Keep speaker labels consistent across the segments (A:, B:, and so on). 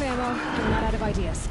A: ammo. You're not out of ideas.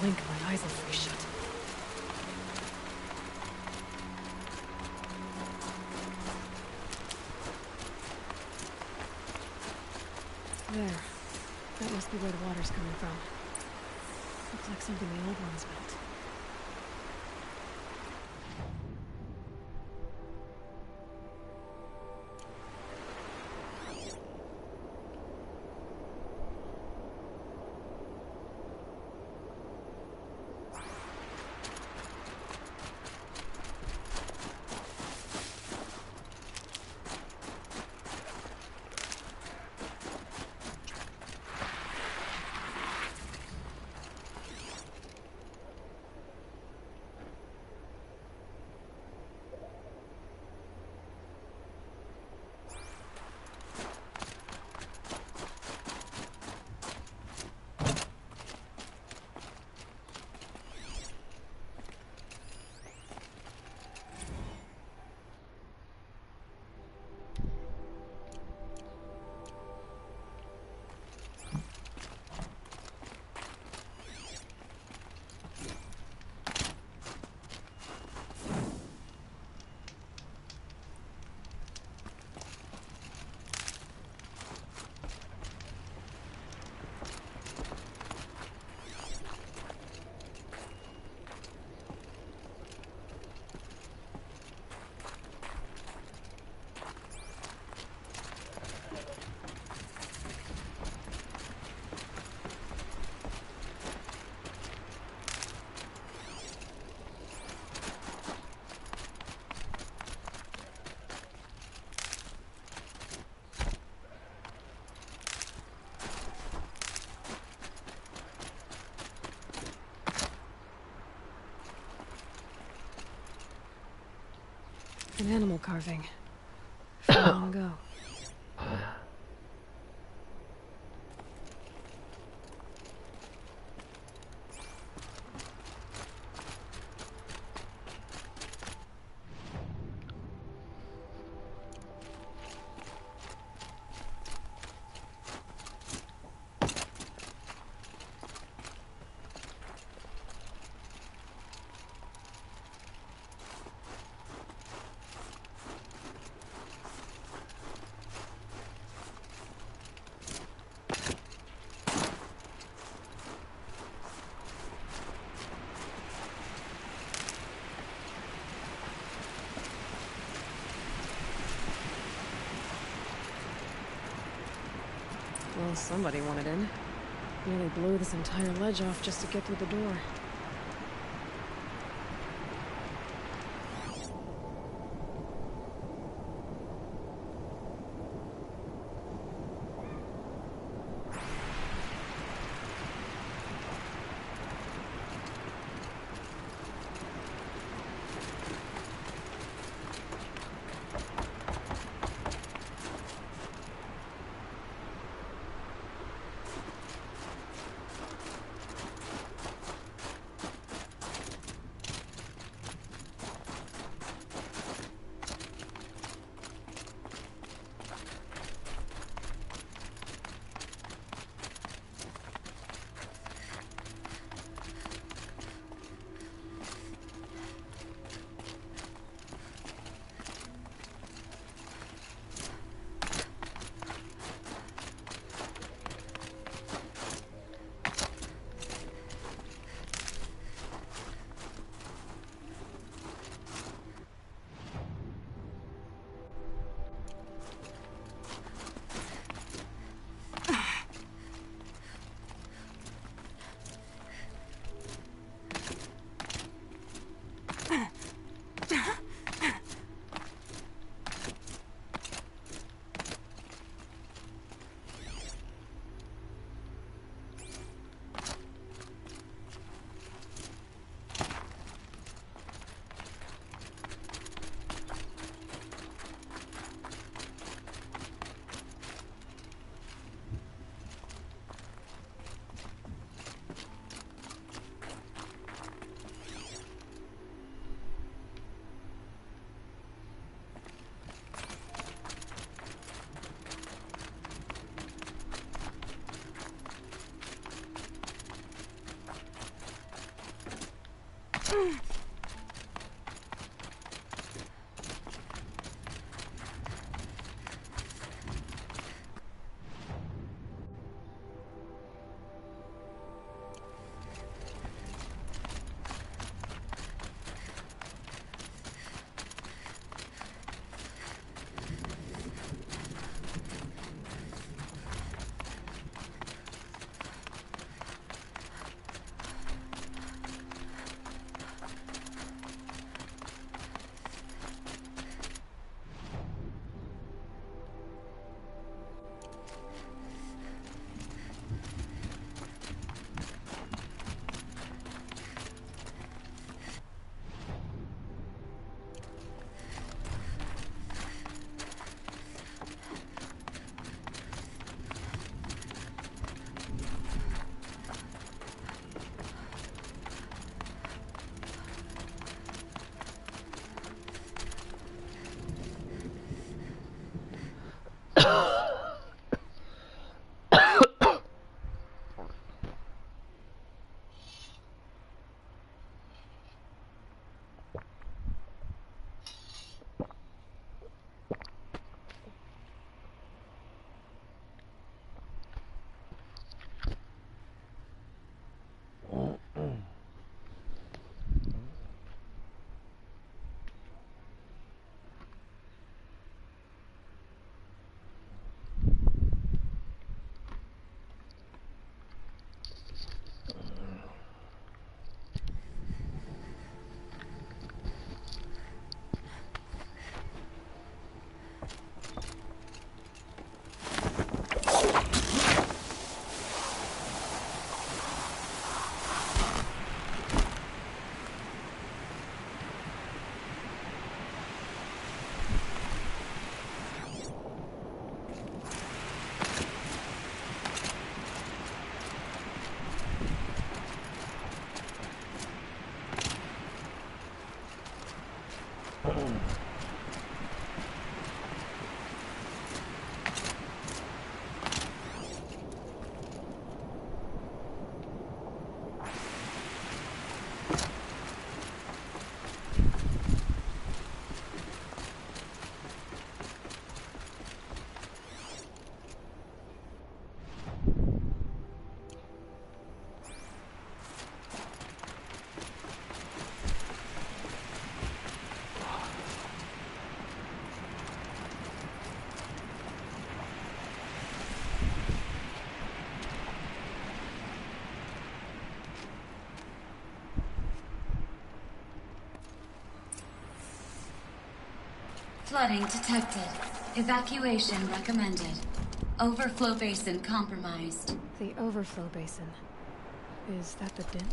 A: Blink, my eyes will freeze shut. There. That must be where the water's coming from. Looks like something the old ones built. An animal carving. From long ago. Well, somebody wanted in. Nearly blew this entire ledge off just to get through the door.
B: Flooding detected. Evacuation recommended. Overflow basin compromised.
A: The overflow basin. Is that the den?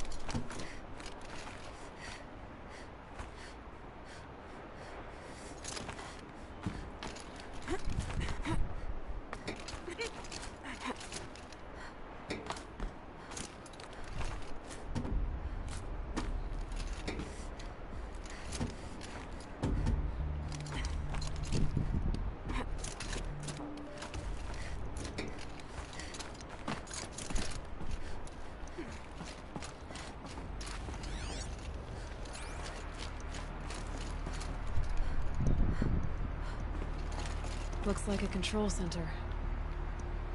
A: Looks like a control center.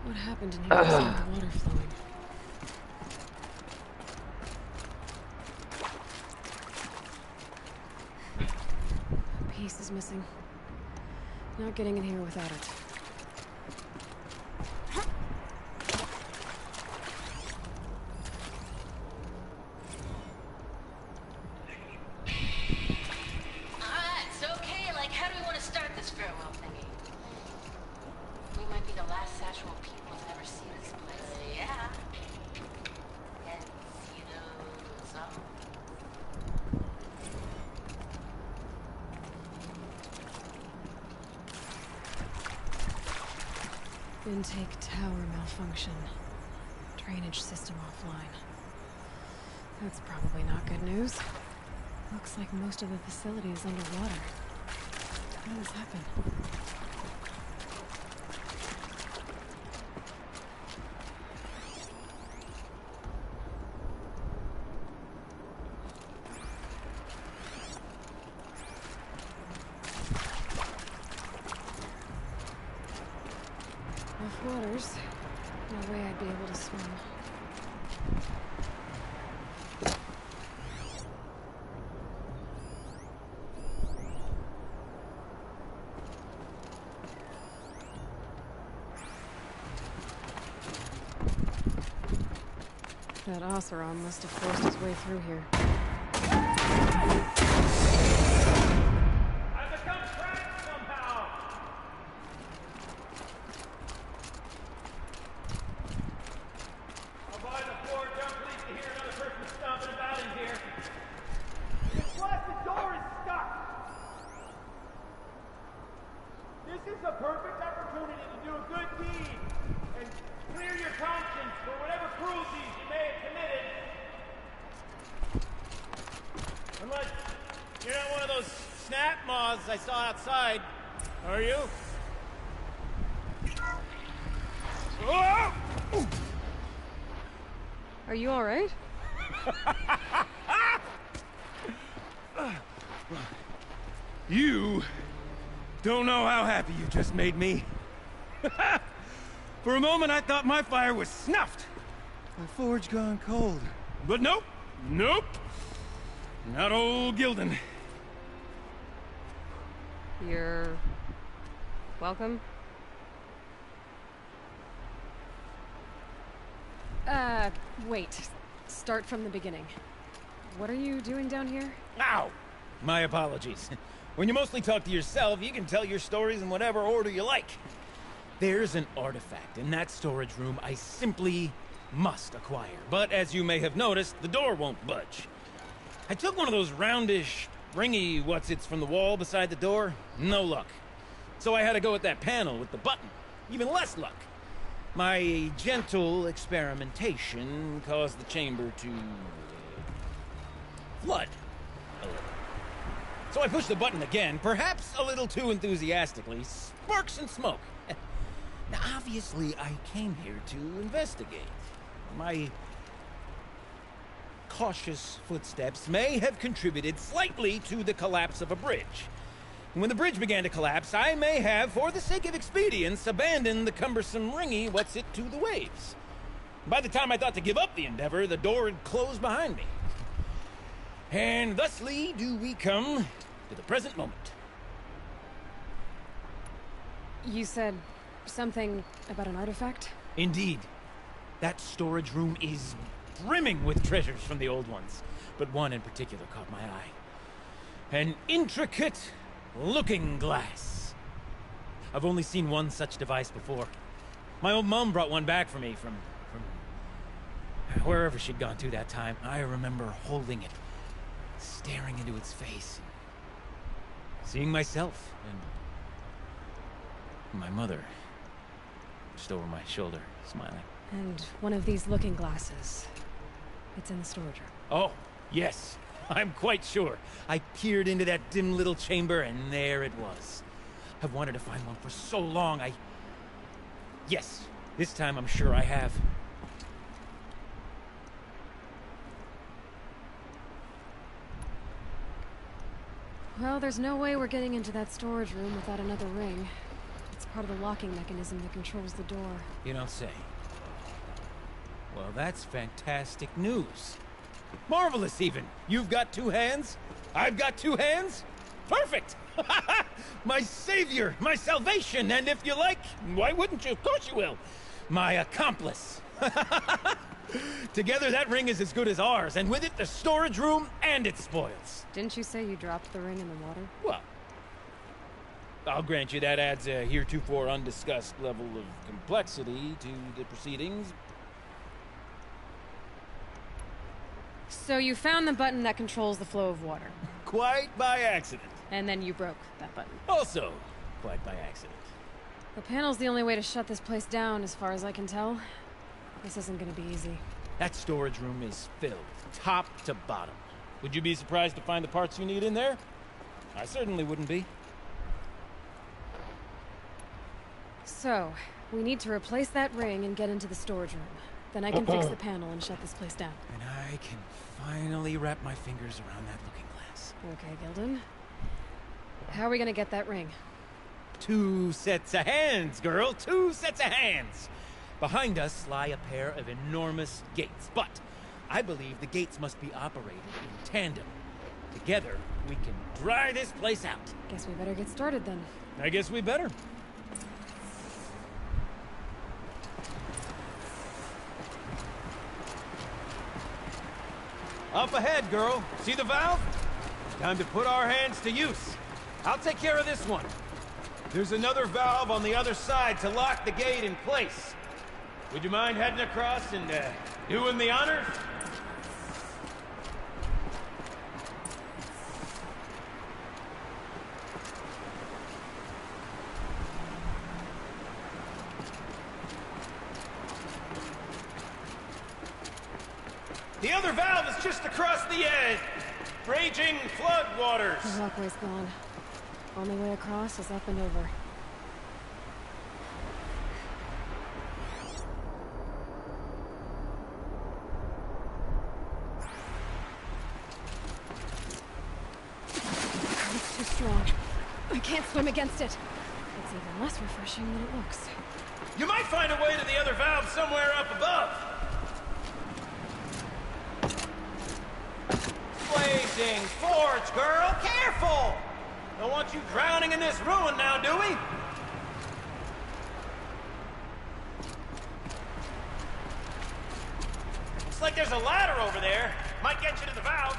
A: What happened in here to stop the water flowing? A piece is missing. Not getting in here without it. Intake tower malfunction. Drainage system offline. That's probably not good news. Looks like most of the facility is underwater. How did this happen? Waters. No way I'd be able to swim. That Oseram must have forced his way through here.
C: I saw outside. Are you?
A: Are you alright?
C: You don't know how happy you just made me. For a moment, I thought my fire was snuffed. My forge gone cold. But nope, nope. Not old Gildan.
A: You're... welcome? Wait. Start from the beginning. What are you doing down here?
C: Ow! My apologies. When you mostly talk to yourself, you can tell your stories in whatever order you like. There's an artifact in that storage room I simply must acquire. But as you may have noticed, the door won't budge. I took one of those roundish, ringy what's-its from the wall beside the door. No luck. So I had to go with that panel with the button. Even less luck. My gentle experimentation caused the chamber to... flood a little. So I pushed the button again, perhaps a little too enthusiastically. Sparks and smoke. Now, obviously, I came here to investigate. My cautious footsteps may have contributed slightly to the collapse of a bridge. And when the bridge began to collapse, I may have, for the sake of expedience, abandoned the cumbersome ringy what's-it to the waves. By the time I thought to give up the endeavor, the door had closed behind me. And thusly do we come to the present moment.
A: You said something about an artifact?
C: Indeed. That storage room is brimming with treasures from the old ones, but one in particular caught my eye. An intricate looking glass. I've only seen one such device before. My old mom brought one back for me from wherever she'd gone to that time. I remember holding it, staring into its face, seeing myself and my mother just over my shoulder, smiling.
A: And one of these looking glasses. It's in the storage room.
C: Oh, yes. I'm quite sure. I peered into that dim little chamber, and there it was. I've wanted to find one for so long, Yes, this time I'm sure I have.
A: Well, there's no way we're getting into that storage room without another ring. It's part of the locking mechanism that controls the door.
C: You don't say. Well, that's fantastic news. Marvelous, even. You've got two hands. I've got two hands. Perfect! My savior, my salvation, and if you like, why wouldn't you? Of course you will. My accomplice. Together, that ring is as good as ours, and with it, the storage room and its spoils.
A: Didn't you say you dropped the ring in the water?
C: Well, I'll grant you that adds a heretofore undiscussed level of complexity to the proceedings.
A: So you found the button that controls the flow of water.
C: Quite by accident.
A: And then you broke that button.
C: Also, quite by accident.
A: The panel's the only way to shut this place down, as far as I can tell. This isn't gonna be easy.
C: That storage room is filled, top to bottom. Would you be surprised to find the parts you need in there? I certainly wouldn't be.
A: So, we need to replace that ring and get into the storage room. Then I can fix the panel and shut this place down.
C: And I can finally wrap my fingers around that looking glass.
A: Okay, Gildan. How are we gonna get that ring?
C: 2 sets of hands, girl. 2 sets of hands. Behind us lie a pair of enormous gates, but I believe the gates must be operated in tandem. Together, we can dry this place out.
A: Guess we better get started then.
C: I guess we better. Up ahead, girl. See the valve? Time to put our hands to use. I'll take care of this one. There's another valve on the other side to lock the gate in place. Would you mind heading across and doing the honors? The other valve is just across the raging flood waters.
A: The walkway's gone. Only way across is up and over. him against it. It's even less refreshing than it looks.
C: You might find a way to the other valve somewhere up above. Blazing forge, girl! Careful! Don't want you drowning in this ruin now, do we? Looks like there's a ladder over there. Might get you to the valve.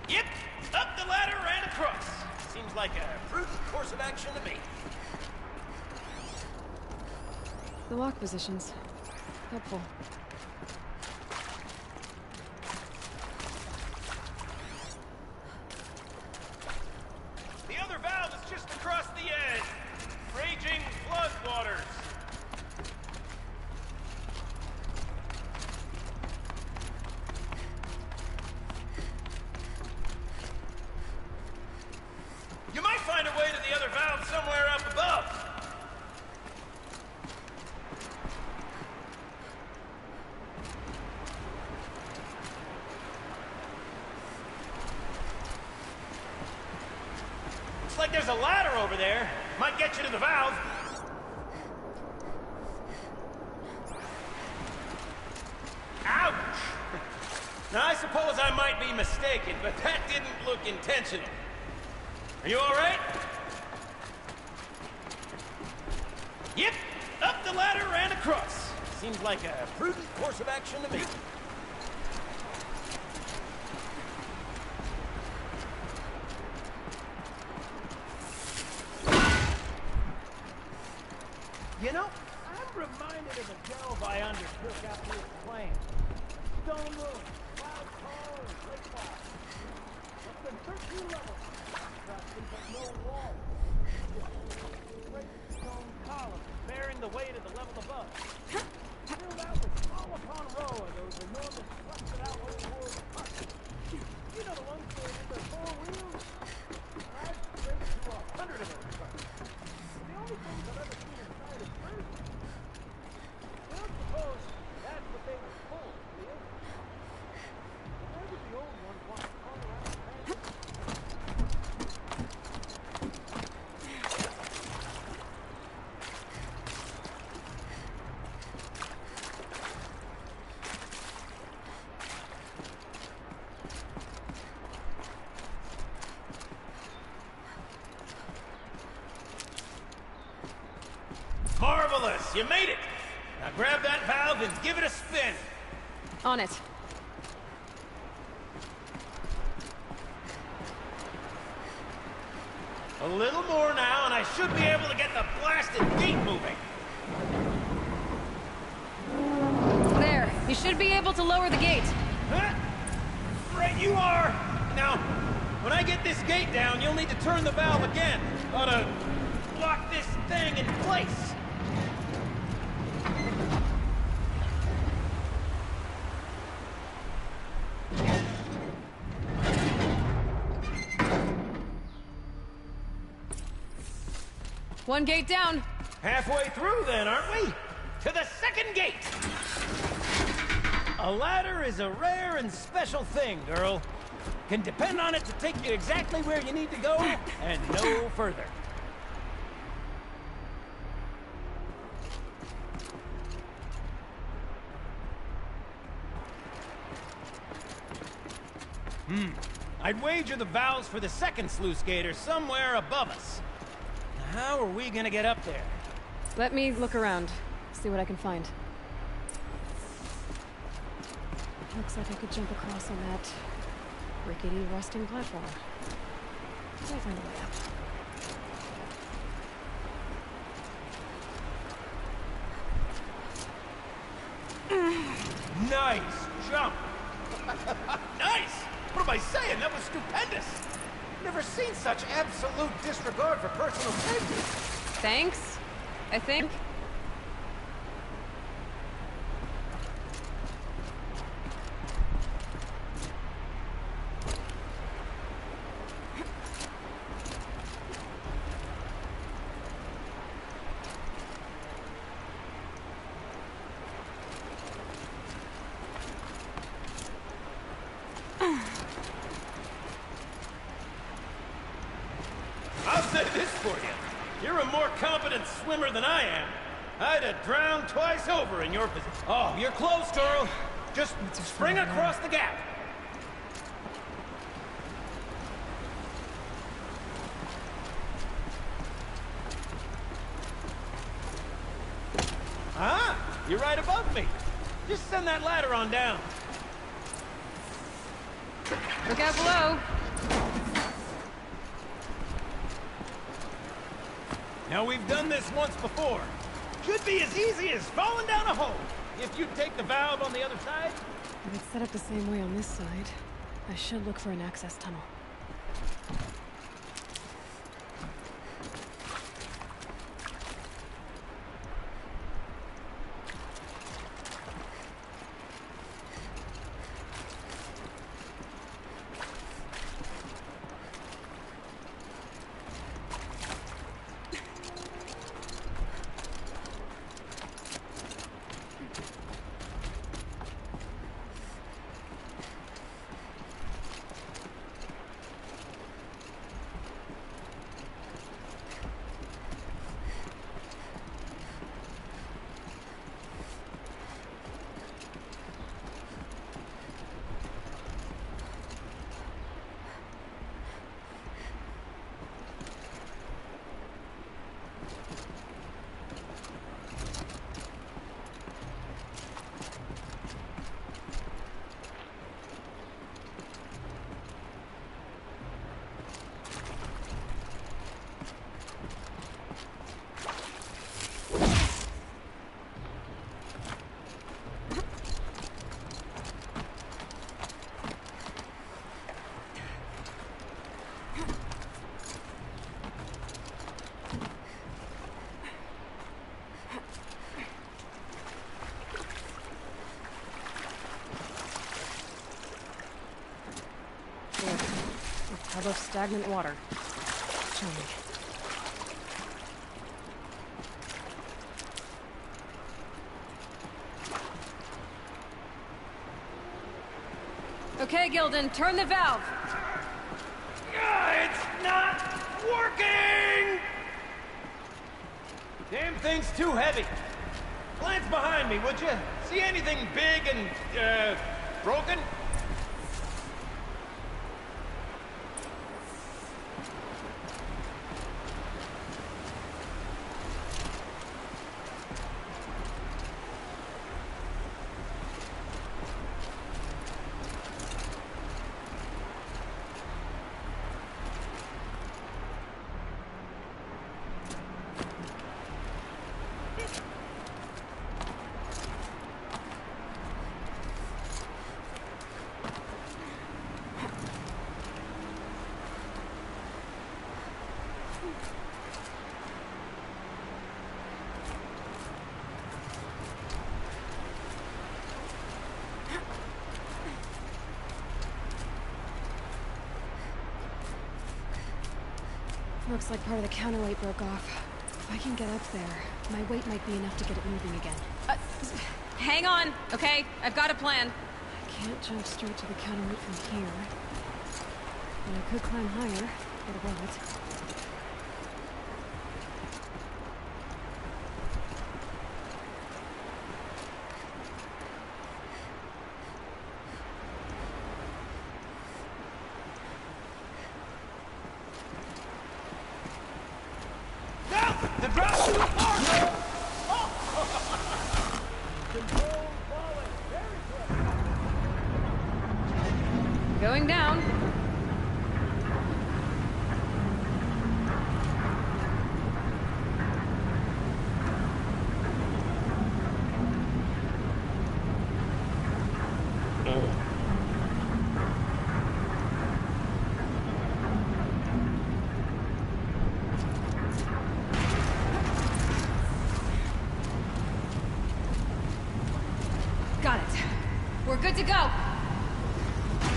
C: Yep, up the ladder and across. Seems like a prudent course of action to me.
A: The lock positions. Helpful.
C: The other valve is just across the edge. Raging floodwaters. You might find a way to the other valve somewhere up above. Looks like there's a ladder over there. Might get you to the valve. Ouch! Now, I suppose I might be mistaken, but that didn't look intentional. Are you all right? Yep, up the ladder and across. Seems like a prudent course of action to me. You know, I'm reminded of a delve I undertook out here playing. Stone room, cloud tall, and great clouds. Up to 13 levels. Practically but no wall. Great stone columns bearing the weight of the level above. Filled out with row upon row of those enormous rusted out old world huts. You know the ones where there's 4 wheels? I've raced through 100 of those trucks. The only things I've ever seen inside is birds. I don't suppose that's what they were for, do you? Why would the old ones want to call around the bank? Marvelous! You made it! Now grab that valve and give it a spin.
A: On it.
C: A little more now, and I should be able to get the blasted gate moving.
A: There. You should be able to lower the gate.
C: Huh? Right you are! Now, when I get this gate down, you'll need to turn the valve again. Ought to lock this thing in place.
A: One gate down.
C: Halfway through then, aren't we? To the second gate! A ladder is a rare and special thing, girl. Can depend on it to take you exactly where you need to go, and no further. I'd wager the valves for the second sluice gate are somewhere above us. Now, how are we gonna get up there?
A: Let me look around. See what I can find. Looks like I could jump across on that rickety rusting platform. I'll find a way up.
C: Nice jump! Nice! What am I saying? That was stupendous! Never seen such absolute disregard for personal safety.
A: Thanks, I think.
C: I'll say this for you. You're a more competent swimmer than I am. I'd have drowned twice over in your position. Oh, you're close, girl. Just spring across the gap. Ah, you're right above me. Just send that ladder on down.
A: Look out below.
C: Now, we've done this once before. Should be as easy as falling down a hole. If you take the valve on the other side.
A: If it's set up the same way on this side, I should look for an access tunnel. Tub of stagnant water. Show me. Okay, Gilden, turn the valve.
C: It's not working! Damn thing's too heavy. Glance behind me, would you? See anything big and, broken?
A: Looks like part of the counterweight broke off. If I can get up there, my weight might be enough to get it moving again.
D: Hang on, okay? I've got a plan.
A: I can't jump straight to the counterweight from here. But I could climb higher, get above it.
C: The drop's too far!
D: Going down.
A: Got it. We're good to go.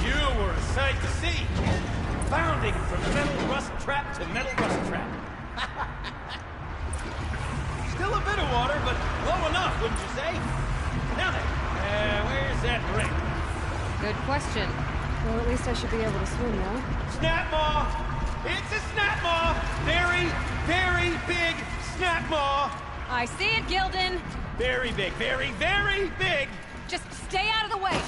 C: You were a sight to see. Bounding from metal rust trap to metal rust trap. Still a bit of water, but low enough, wouldn't you say? Now then, where's that ring?
D: Good question.
A: Well, at least I should be able to swim now.
C: Snap maw! It's a snap maw! Very, very big snap maw!
D: I see it, Gildan.
C: Very big, very, very big!
D: Just stay out of the way.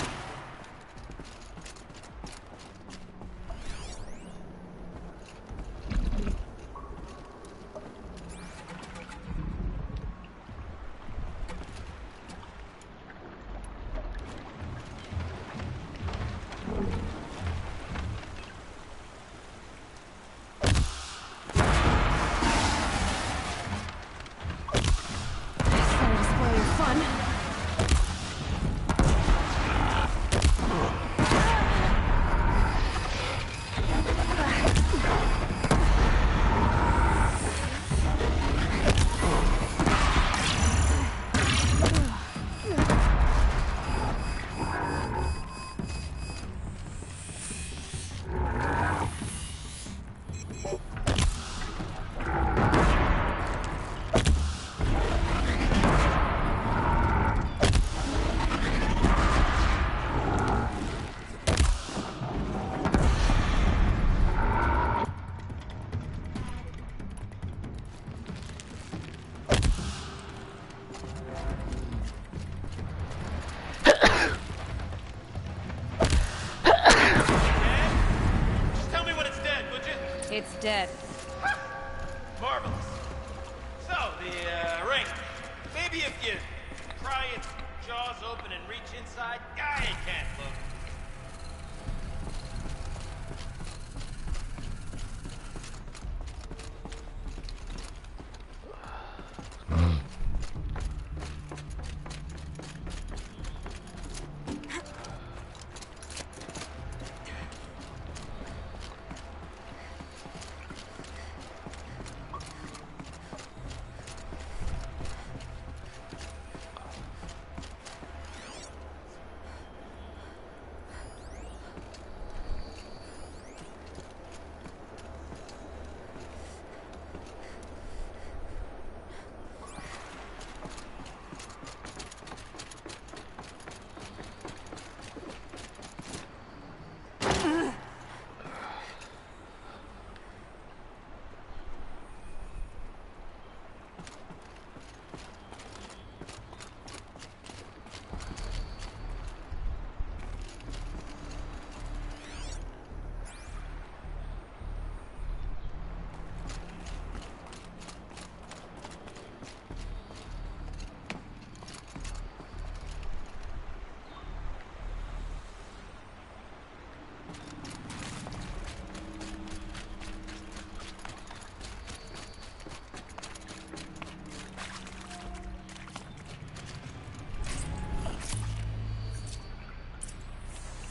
D: It's dead.
C: Marvelous. So, the ring. Maybe if you pry its jaws open and reach inside, I can't look.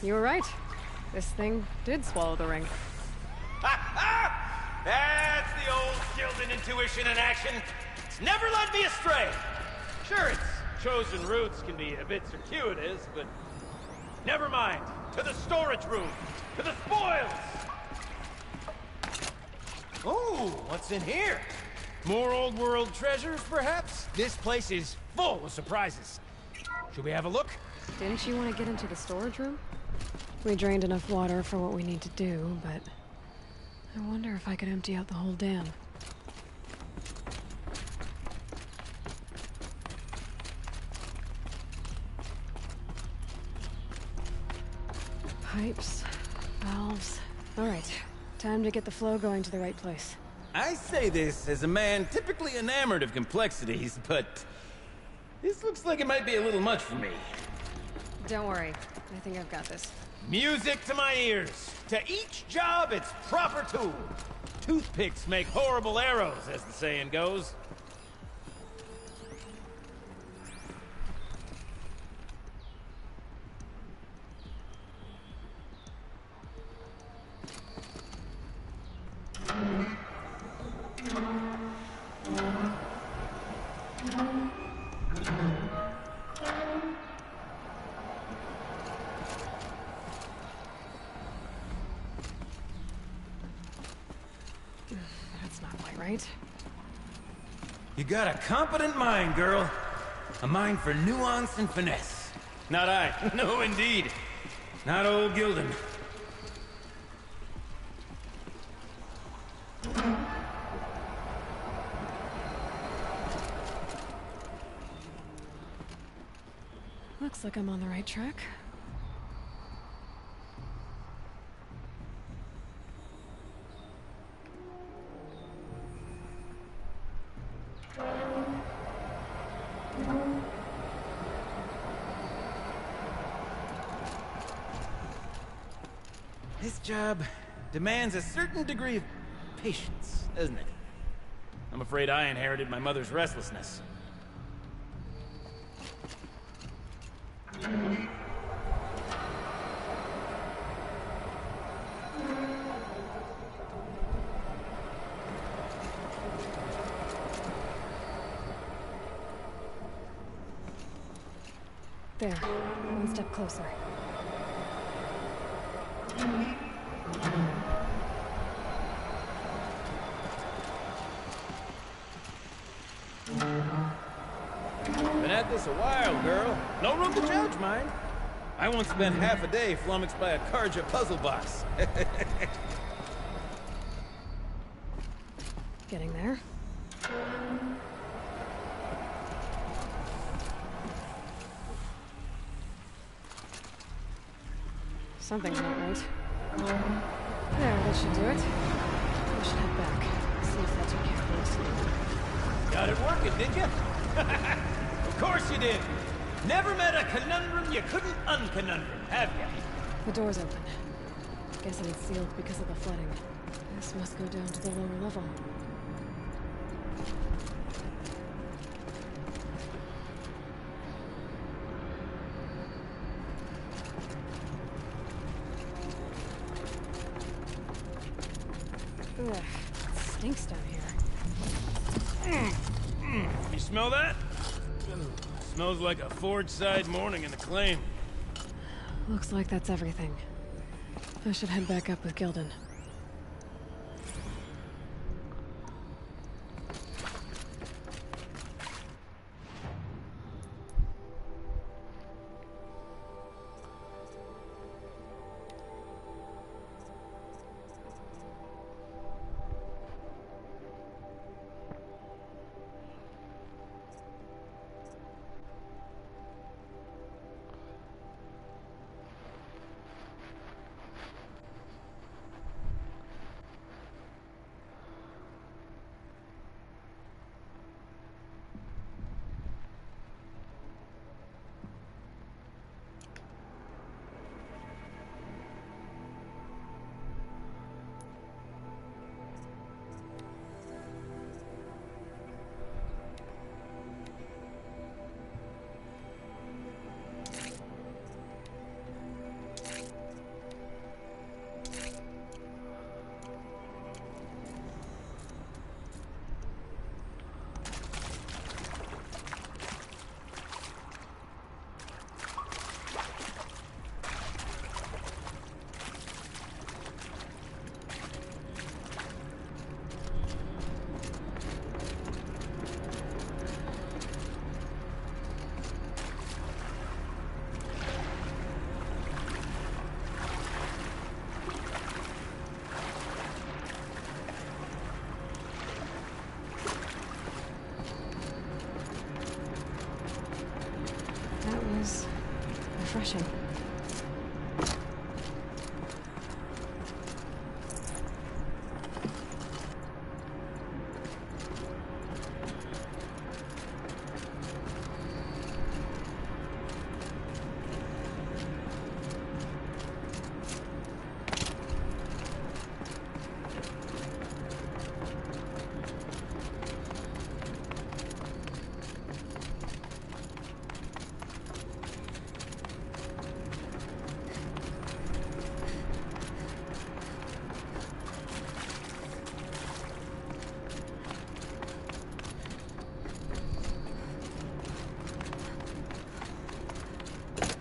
A: You were right. This thing did swallow the ring.
C: Ha ha! That's the old Gildan intuition in action. It's never led me astray. Sure, its chosen routes can be a bit circuitous, but never mind. To the storage room. To the spoils. Ooh, what's in here? More old world treasures, perhaps? This place is full of surprises. Should we have a look?
A: Didn't you want to get into the storage room? We drained enough water for what we need to do, but I wonder if I could empty out the whole dam. Pipes, valves. All right, time to get the flow going to the right place.
C: I say this as a man typically enamored of complexities, but this looks like it might be a little much for me.
A: Don't worry, I think I've got this.
C: Music to my ears. To each job, its proper tool. Toothpicks make horrible arrows, as the saying goes.
A: That's not quite right.
C: You got a competent mind, girl. A mind for nuance and finesse. Not I. No, indeed. Not old Gildan.
A: Looks like I'm on the right track.
C: This job demands a certain degree of patience, doesn't it? I'm afraid I inherited my mother's restlessness.
A: There, one step closer.
C: Been at this a while, girl. No room to judge, mind. I once spent half a day flummoxed by a Karja puzzle box.
A: Getting there. Something's not right. There, that should do it. We should head back. See if that took care of the rest of them.
C: Got it working, did you? Of course you did. Never met a conundrum you couldn't unconundrum, have you?
A: The door's open. Guessing it's sealed because of the flooding. This must go down to the lower level. Ugh, it stinks down here.
C: You smell that? Smells like a forge-side morning in the claim.
A: Looks like that's everything. I should head back up with Gildan. Refreshing.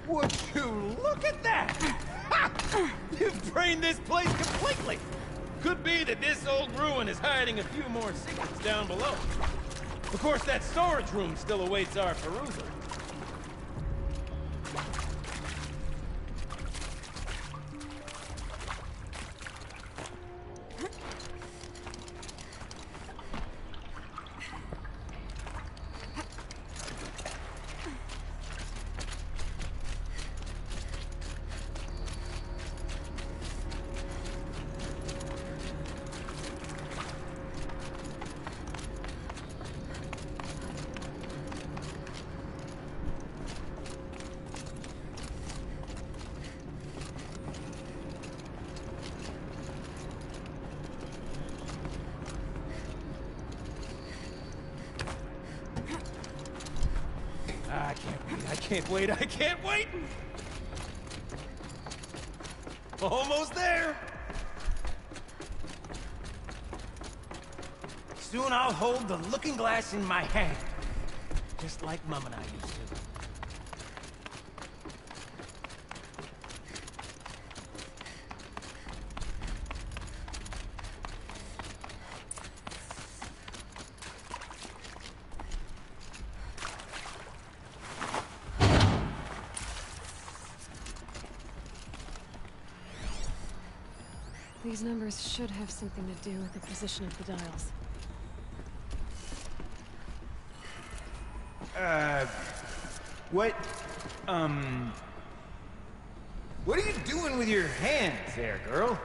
C: Would you look at that? Ha! You've drained this place completely. Could be that this old ruin is hiding a few more secrets down below. Of course, that storage room still awaits our perusal. can't wait, I can't wait! Almost there! Soon I'll hold the looking glass in my hand. Just like Mom and I used to.
A: These numbers should have something to do with the position of the dials.
C: What are you doing with your hands there, girl?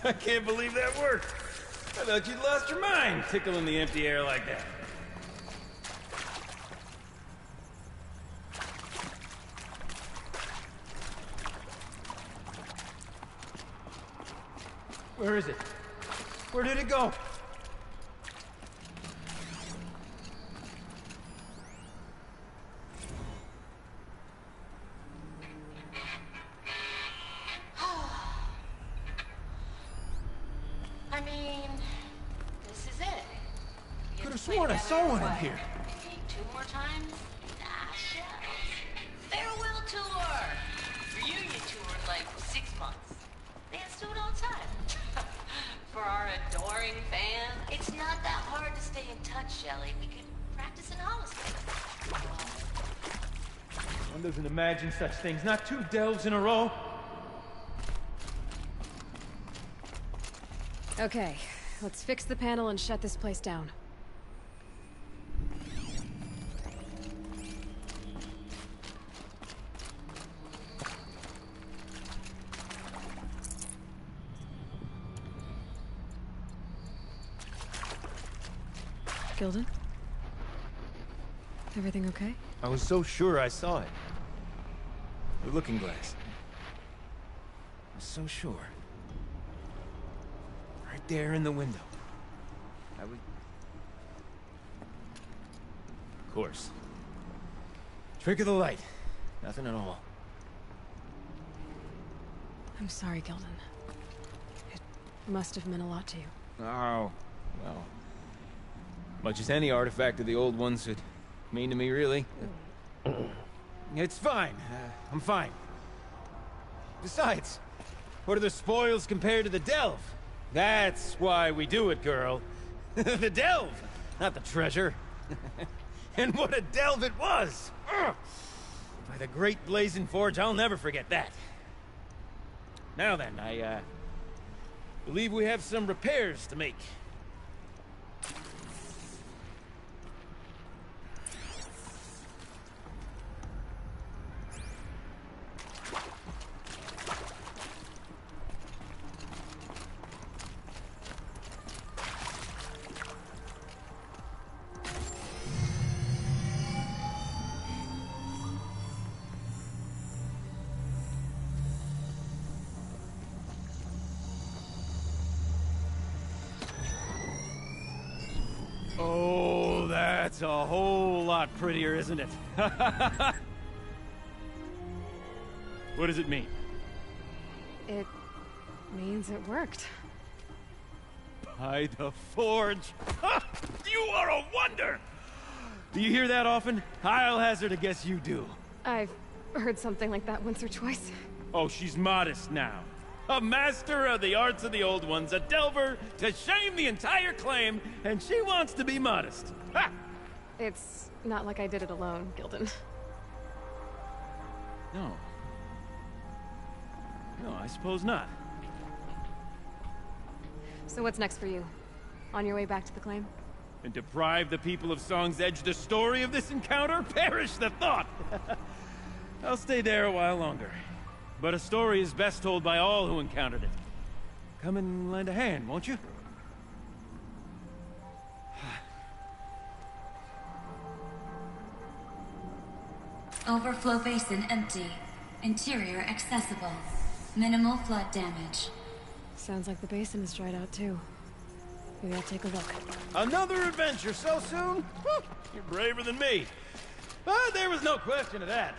C: I can't believe that worked. I thought you'd lost your mind, tickling the empty air like that. Where is it? Where did it go?
E: I mean, this is it.
C: Could have sworn I saw one in here.
E: Maybe 2 more times? Nah, shells. Farewell tour! Reunion tour in like 6 months. Fans do it all the time. For our adoring fans, it's not that hard to stay in touch, Shelly. We could practice in Hollister.
C: One doesn't imagine such things. Not 2 delves in a row.
A: Okay, let's fix the panel and shut this place down. Gilden? Everything okay?
C: I was so sure I saw it. The looking glass. I was so sure. Right there in the window. I was... Of course. Trick of the light. Nothing at all.
A: I'm sorry, Gilden. It must have meant a lot to you.
C: Oh, well. Much as any artifact of the old ones would mean to me, really. It's fine. I'm fine. Besides, what are the spoils compared to the delve? That's why we do it, girl. The delve, not the treasure. And what a delve it was! Ugh. By the great blazing forge, I'll never forget that. Now then, I believe we have some repairs to make. Oh, that's a whole lot prettier, isn't it? What does it mean?
A: It means it worked.
C: By the forge! Ha! You are a wonder! Do you hear that often? I'll hazard a guess you do.
A: I've heard something like that once or twice.
C: Oh, she's modest now. A master of the arts of the old ones, a delver to shame the entire claim, and she wants to be modest. Ha!
A: It's not like I did it alone, Gilden.
C: No. No, I suppose not.
A: So what's next for you? On your way back to the claim?
C: And deprive the people of Song's Edge the story of this encounter? Perish the thought! I'll stay there a while longer. But a story is best told by all who encountered it. Come and lend a hand, won't you?
B: Overflow basin empty. Interior accessible. Minimal flood damage.
A: Sounds like the basin is dried out too. Maybe I'll take a look.
C: Another adventure so soon? Whew, you're braver than me. But there was no question of that.